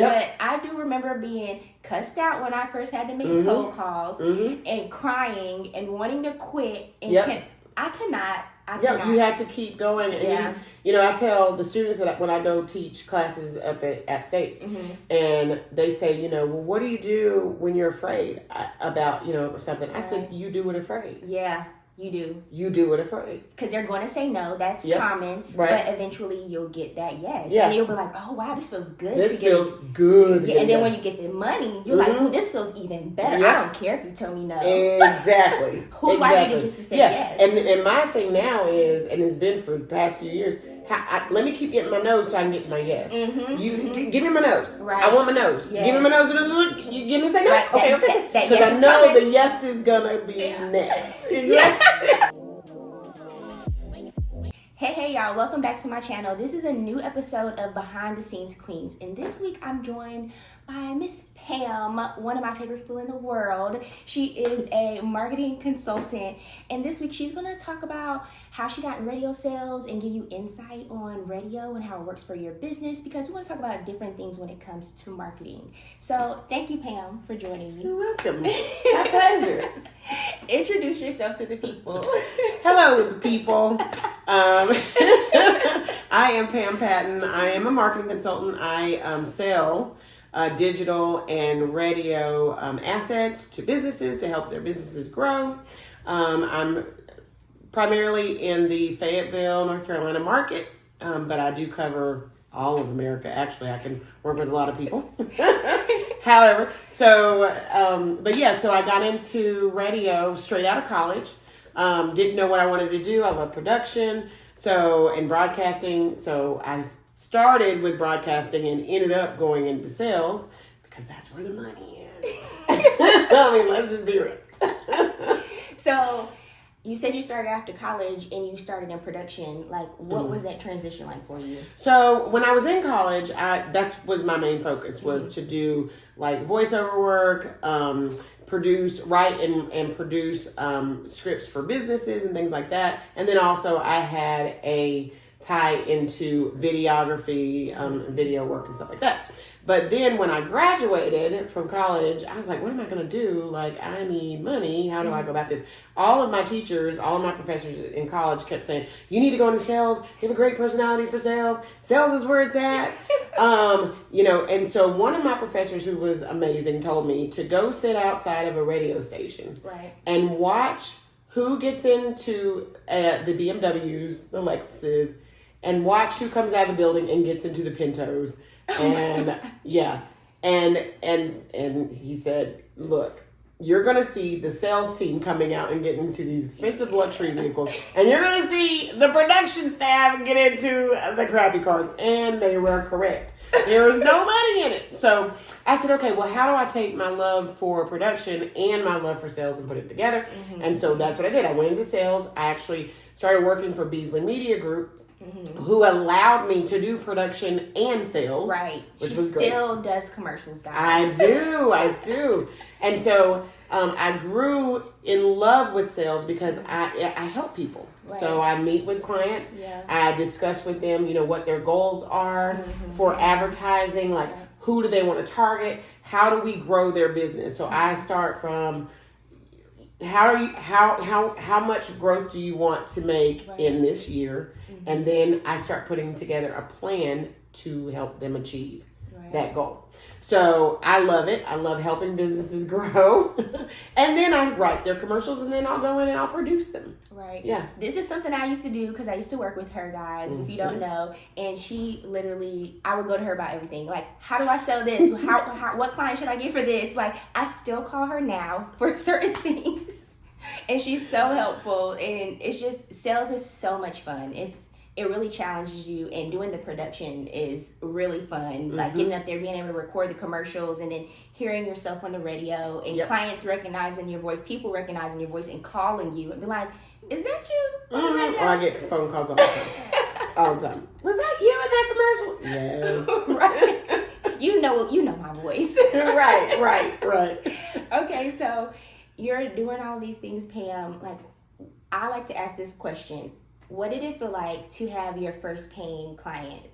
But I do remember being cussed out when I first had to make cold calls and crying and wanting to quit. And I cannot. You have to keep going. And I tell the students that when I go teach classes up at App State, and they say, well, what do you do when you're afraid about, something? I said, you do it afraid. Yeah. You do. You do it afraid. Because they're going to say no. That's common. Right. But eventually you'll get that yes. Yeah. And you'll be like, oh, wow, this feels good. This feels good. Yeah. And then when you get the money, you're like, oh, this feels even better. Yep. I don't care if you tell me no. Exactly. Who do I need to get to say yes? And my thing now is, and it's been for the past few years, let me keep getting my no's so I can get to my yes. Give me my no's. Right. I want my no's. Yes. Give me my no's. You give me say no. Right. Okay. That Because yes I know coming. the yes is gonna be next. Hey y'all, welcome back to my channel. This is a new episode of Behind the Scenes Queens, and this week I'm joined by Miss Pam, one of my favorite people in the world. She is a marketing consultant, and this week she's gonna talk about how she got in radio sales and give you insight on radio and how it works for your business, because we want to talk about different things when it comes to marketing. So thank you, Pam, for joining me. You're welcome. My pleasure. Introduce yourself to the people. Hello, people. I am Pam Patton. I am a marketing consultant. I sell digital and radio assets to businesses to help their businesses grow. I'm primarily in the Fayetteville, North Carolina market, but I do cover all of America. Actually, I can work with a lot of people. However, so I got into radio straight out of college. Didn't know what I wanted to do. I love production, and broadcasting. So I started with broadcasting and ended up going into sales because that's where the money is. I mean, let's just be real. So you said you started after college and you started in production. Like, what was that transition like for you? So when I was in college, that was my main focus, was to do like voiceover work, write and produce scripts for businesses and things like that. And then also I had a tie into videography, video work and stuff like that. But then when I graduated from college, I was like, what am I going to do? Like, I need money. How do I go about this? All of my teachers, all of my professors in college kept saying, you need to go into sales. You have a great personality for sales. Sales is where it's at. And so one of my professors who was amazing told me to go sit outside of a radio station and watch who gets into the BMWs, the Lexuses, and watch who comes out of the building and gets into the Pintos. And and he said, look, you're going to see the sales team coming out and getting into these expensive luxury vehicles, and you're going to see the production staff get into the crappy cars. And they were correct. There was no money in it. So I said, okay, well, how do I take my love for production and my love for sales and put it together? And so that's what I did. I went into sales. I actually started working for Beasley Media Group, who allowed me to do production and sales. Right. Which was great. Still does commercials, guys. I do. And so I grew in love with sales because I help people. Right. So I meet with clients. Yeah. I discuss with them, what their goals are for advertising, like who do they want to target? How do we grow their business? So I start from how much growth do you want to make in this year? And then I start putting together a plan to help them achieve that goal. So I love it. I love helping businesses grow. And then I write their commercials, and then I'll go in and I'll produce them. Right. Yeah. This is something I used to do because I used to work with her, guys, if you don't know. And she literally, I would go to her about everything. Like, how do I sell this? What client should I get for this? Like, I still call her now for certain things. And she's so helpful. And it's just, sales is so much fun. It really challenges you, and doing the production is really fun. Like getting up there, being able to record the commercials, and then hearing yourself on the radio, and clients recognizing your voice, people recognizing your voice and calling you and be like, is that you on the radio? I get phone calls all the time. All the time. Was that you in that commercial? Yes. Right. You know my voice. Right. Okay, so you're doing all these things, Pam. Like, I like to ask this question. What did it feel like to have your first paying client?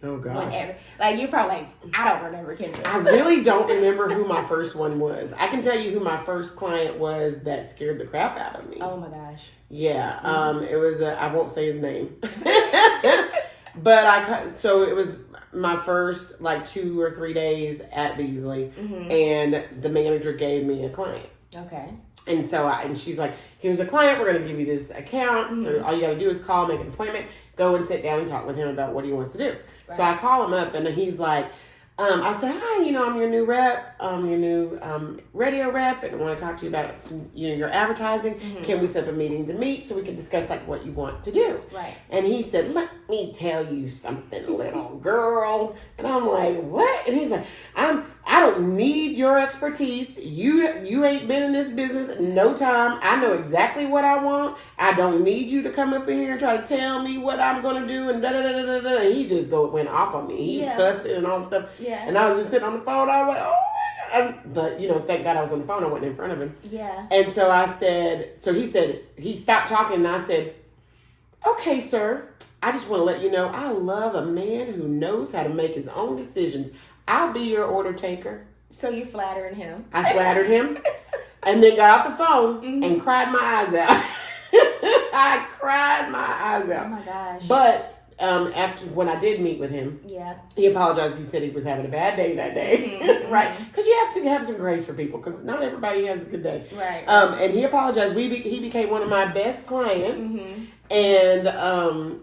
Oh, gosh. Whenever. Like, you're probably like, I don't remember, Kendra. I really don't remember who my first one was. I can tell you who my first client was that scared the crap out of me. Oh, my gosh. Yeah. It was, I won't say his name. But so it was my first, like, 2 or 3 days at Beasley. And the manager gave me a client. Okay. And so and she's like, here's a client, we're going to give you this account. So all you got to do is call, make an appointment, go and sit down and talk with him about what he wants to do. Right. So I call him up and he's like, I said, hi, I'm your new rep, your new radio rep, and I want to talk to you about some, your advertising. Can we set up a meeting to meet so we can discuss like what you want to do? Right. And he said, let me tell you something, little girl. And I'm like, what? And he's like, I don't need your expertise. You ain't been in this business no time. I know exactly what I want. I don't need you to come up in here and try to tell me what I'm gonna do and da da da da da. And he just went off on me. He was cussing and all stuff. Yeah. And I was just sitting on the phone. I was like, oh my God. But thank God I was on the phone. I wasn't in front of him. Yeah. And so he said he stopped talking and I said, okay, sir. I just want to let you know I love a man who knows how to make his own decisions. I'll be your order taker. So you're flattering him. I flattered him and then got off the phone and cried my eyes out. I cried my eyes out. Oh my gosh. But after when I did meet with him, he apologized. He said he was having a bad day that day. Right. Because you have to have some grace for people because not everybody has a good day. Right. And he apologized. He became one of my best clients. And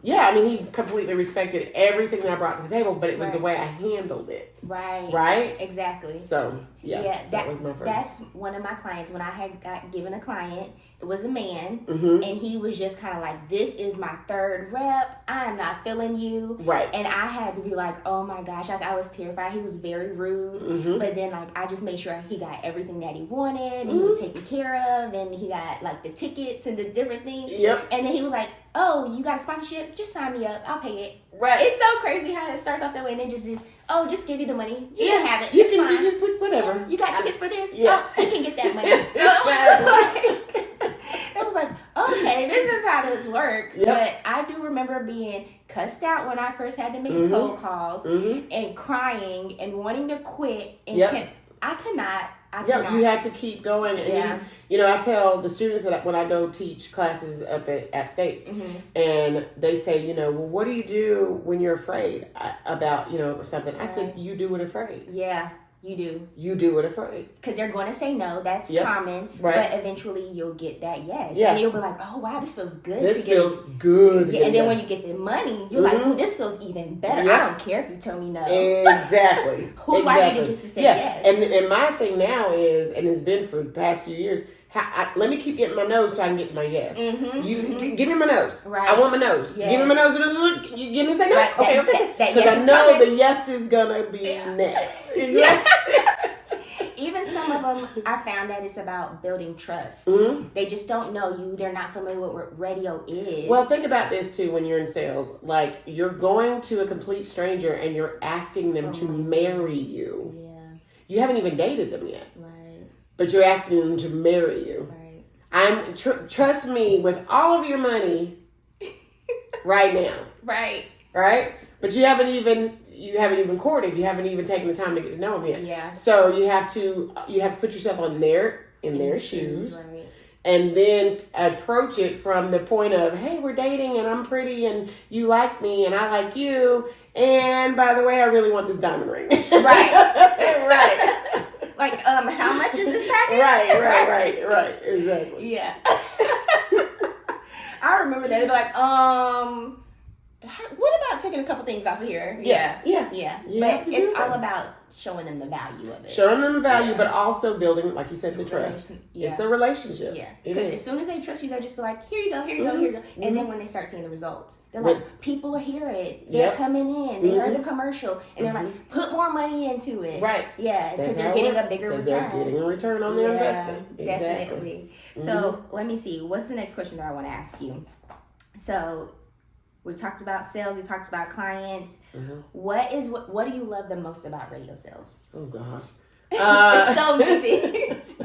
he completely respected everything that I brought to the table, but it was the way I handled it. Right. Right? Exactly. So, that was my first. That's one of my clients. When I had got given a client, it was a man, and he was just kind of like, this is my third rep. I am not feeling you. Right. And I had to be like, oh my gosh, like I was terrified. He was very rude, but then like I just made sure he got everything that he wanted, and he was taken care of, and he got like the tickets and the different things. Yep. And then he was like, oh, you got a sponsorship? Just sign me up. I'll pay it. Right. It's so crazy how it starts off that way, and then just just give you the money. You can have it. You It's can fine. you can whatever. You got tickets for this? Yeah. Oh, you can get that money. I was like, okay, this is how this works. Yep. But I do remember being cussed out when I first had to make cold calls and crying and wanting to quit. And I could not. You have to keep going. And I tell the students that when I go teach classes up at App State, and they say, well, what do you do when you're afraid about, something? I said, you do it afraid. Yeah. You do. You do it afraid. Because they're going to say no. That's common. Right. But eventually you'll get that yes. Yeah. And you'll be like, oh, wow, this feels good. This feels good. Yeah, and then when you get the money, you're like, oh, this feels even better. Yep. I don't care if you tell me no. Exactly. Who are you to get to say yes? And my thing now is, and it's been for the past few years, let me keep getting my nose so I can get to my yes. Give me my nose. Right. I want my nose. Yes. Give me my nose. You give me say no. Right. Okay. That Because yes I know coming. the yes is gonna be next. Even some of them, I found that it's about building trust. They just don't know you. They're not familiar with what radio is. Well, think about this too when you're in sales. Like, you're going to a complete stranger and you're asking them to marry you. Yeah. You haven't even dated them yet. Right. But you're asking them to marry you. Right. Trust me with all of your money right now. Right. Right? But you haven't even courted. You haven't even taken the time to get to know them yet. Yeah. So you have to put yourself in their shoes. Right. And then approach it from the point of, hey, we're dating and I'm pretty and you like me and I like you. And by the way, I really want this diamond ring. Right. Right. Like, how much is this package? Right. Exactly. Yeah. I remember that. They'd be like, what about taking a couple things off of here? Yeah. But it's all about showing them the value of it. Showing them the value, but also building, like you said, the trust. Yeah. It's a relationship. Yeah. Because as soon as they trust you, they'll just be like, here you go. And then when they start seeing the results, they're like, people hear it. They're coming in. They heard the commercial. And they're like, put more money into it. Right. Yeah. Because they're getting a bigger return. They're getting a return on their investment. Definitely. So let me see. What's the next question that I want to ask you? So we talked about sales. We talked about clients. What do you love the most about radio sales? Oh gosh, There's so many things.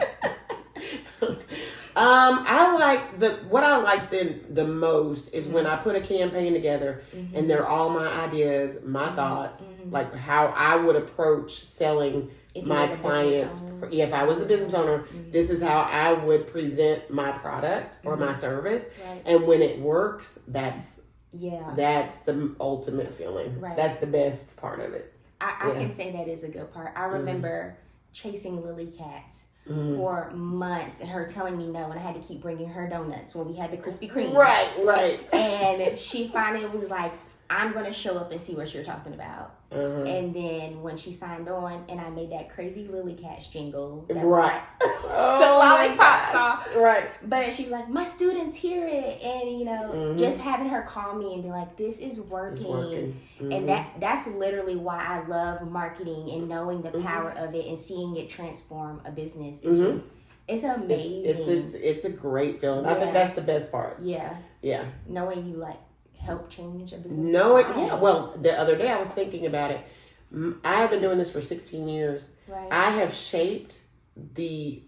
I like what I like the most is when I put a campaign together and they're all my ideas, my thoughts, like how I would approach selling my clients. If I was a business owner, this is how I would present my product or my service. Right. And when it works, that's the ultimate feeling. Right. That's the best part of it. I can say that is a good part. I remember chasing Lily Cats for months and her telling me no, and I had to keep bringing her donuts when we had the Krispy Kremes. Right. And she finally was like, I'm going to show up and see what you're talking about. And then when she signed on and I made that crazy Lily Cats jingle, that was like the lollipop song. Right. But she was like, my students hear it. And, you know, just having her call me and be like, this is working. And that's literally why I love marketing and knowing the power of it and seeing it transform a business. It's amazing. It's a great feeling. I think that's the best part. Yeah. Knowing you like help change a business. Well, the other day I was thinking about it. I have been doing this for 16 years. Right. I have shaped the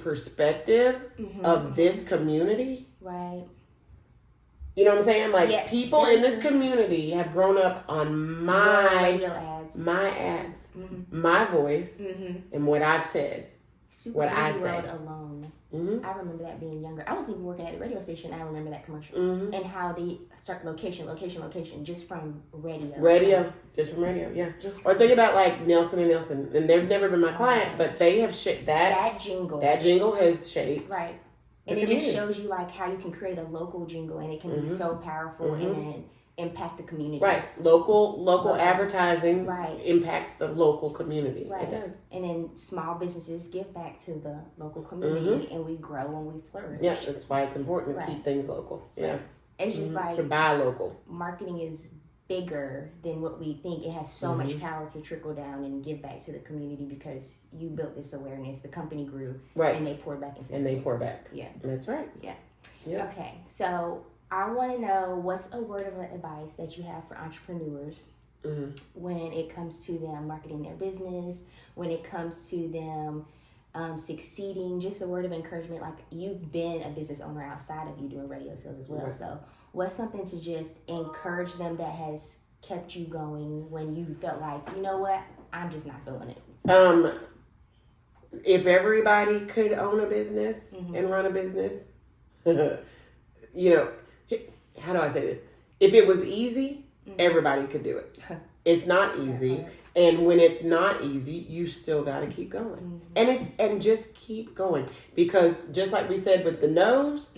perspective of this community. Right. You know what I'm saying? Like people in this community have grown up on my radio ads, my voice, and what I've said. Super what I say. say. Alone. I remember that being younger. I was even working at the radio station. I remember that commercial and how they start location, just from radio. Just from radio, yeah. Or think about like Nelson and Nelson, and they've never been my client, but they have shaped that jingle. That jingle has shaped and it just shows you like how you can create a local jingle, and it can be so powerful and impact the community. Right. Local advertising impacts the local community. Right. It does. And then small businesses give back to the local community and we grow and we flourish. Yeah, that's why it's important to keep things local. Yeah. It's just like to buy local. Marketing is bigger than what we think. It has so much power to trickle down and give back to the community because you built this awareness. The company grew and they poured back into it. And they pour back. Yeah. That's right. Yeah. Yeah. Okay. So I want to know what's a word of advice that you have for entrepreneurs when it comes to them marketing their business, when it comes to them succeeding, just a word of encouragement. Like you've been a business owner outside of you doing radio sales as well. Right. So what's something to just encourage them that has kept you going when you felt like, you know what, I'm just not feeling it? If everybody could own a business and run a business, you know, how do I say this? If it was easy, everybody could do it. It's not easy. And when it's not easy, you still got to keep going. And just keep going. Because just like we said with the no's,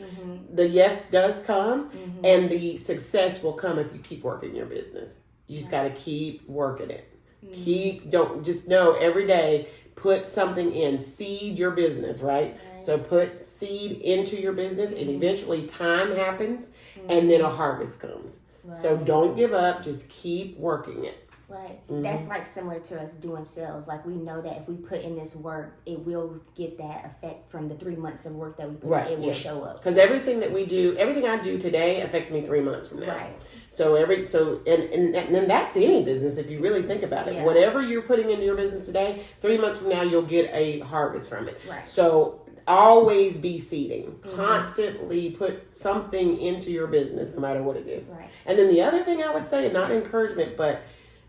the yes does come and the success will come if you keep working your business. You just got to keep working it. Don't just know every day, put something in, seed your business, right? So put seed into your business and eventually time happens and then a harvest comes. So don't give up, just keep working it. Right. That's like similar to us doing sales. Like we know that if we put in this work, it will get that effect from the 3 months of work that we put in. It will show up. Because everything that we do, everything I do today affects me 3 months from now. Right. So and that's any business if you really think about it. Yeah. Whatever you're putting into your business today, 3 months from now you'll get a harvest from it. Right. So always be seeding. Constantly put something into your business, no matter what it is. Right. And then the other thing I would say, not encouragement, but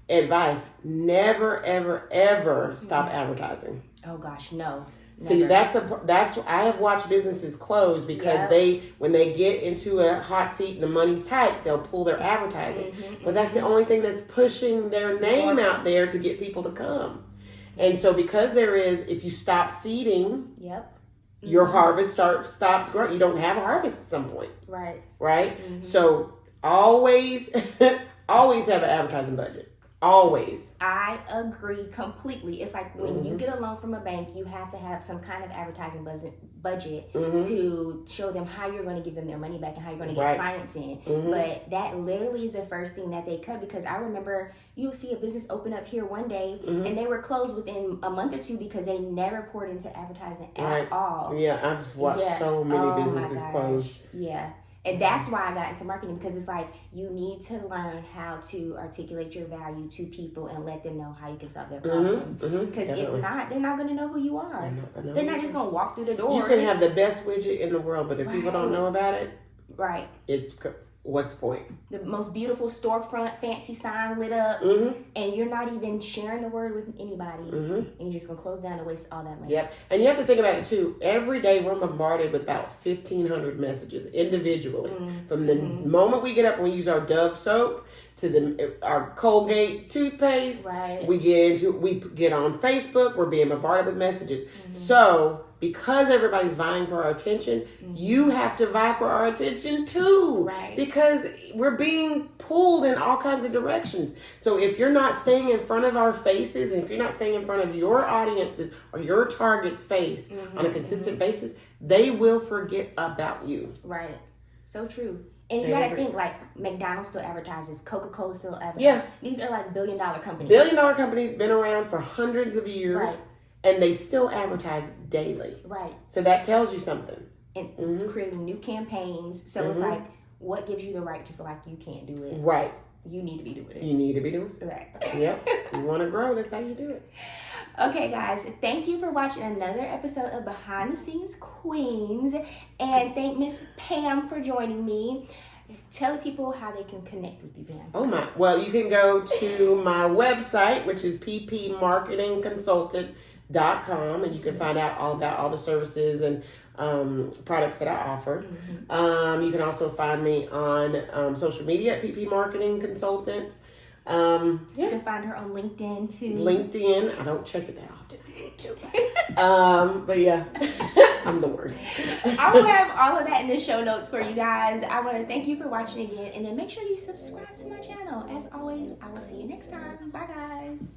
advice, never, ever, ever stop advertising. Oh gosh, no. Never. See, that's I have watched businesses close because when they get into a hot seat and the money's tight, they'll pull their advertising. But that's the only thing that's pushing their name out there to get people to come. And so because if you stop seeding, your harvest stops growing. You don't have a harvest at some point. Right? So always have an advertising budget. Always. I agree completely. It's like when you get a loan from a bank, you have to have some kind of advertising budget to show them how you're going to give them their money back and how you're going to get clients in. But that literally is the first thing that they cut, because I remember you'll see a business open up here one day and they were closed within a month or two because they never poured into advertising at all. Yeah, I've watched so many businesses close. Yeah. And that's why I got into marketing, because it's like you need to learn how to articulate your value to people and let them know how you can solve their problems. Because if not, they're not going to know who you are. They're not just going to walk through the doors. You can have the best widget in the world, but if people don't know about it, what's the point? The most beautiful storefront, fancy sign lit up, and you're not even sharing the word with anybody, and you're just gonna close down and waste all that money. Yep, and you have to think about it too. Every day we're bombarded with about 1,500 messages individually. From the moment we get up and we use our Dove soap to our Colgate toothpaste, we get on Facebook. We're being bombarded with messages. So because everybody's vying for our attention, you have to vie for our attention too. Because we're being pulled in all kinds of directions. So if you're not staying in front of our faces, and if you're not staying in front of your audiences or your target's face on a consistent basis, they will forget about you. Right. So true. And you gotta think, like, McDonald's still advertises, Coca-Cola still advertises. Yeah. These are like billion-dollar companies. Billion-dollar companies, been around for hundreds of years. And they still advertise daily. So that tells you something. And creating new campaigns. So it's like, what gives you the right to feel like you can't do it? You need to be doing it. You need to be doing it. Yep. You want to grow, that's how you do it. Okay, guys. Thank you for watching another episode of Behind the Scenes Queens. And thank Miss Pam for joining me. Tell the people how they can connect with you, Pam. Oh my. Well, you can go to my website, which is ppmarketingconsultant.com, and you can find out all about all the services and products that I offer. You can also find me on social media at PP Marketing Consultant. You can find her on LinkedIn too. LinkedIn. I don't check it that often. I need to. But yeah, I'm the worst. I will have all of that in the show notes for you guys. I want to thank you for watching again, and then make sure you subscribe to my channel. As always, I will see you next time. Bye, guys.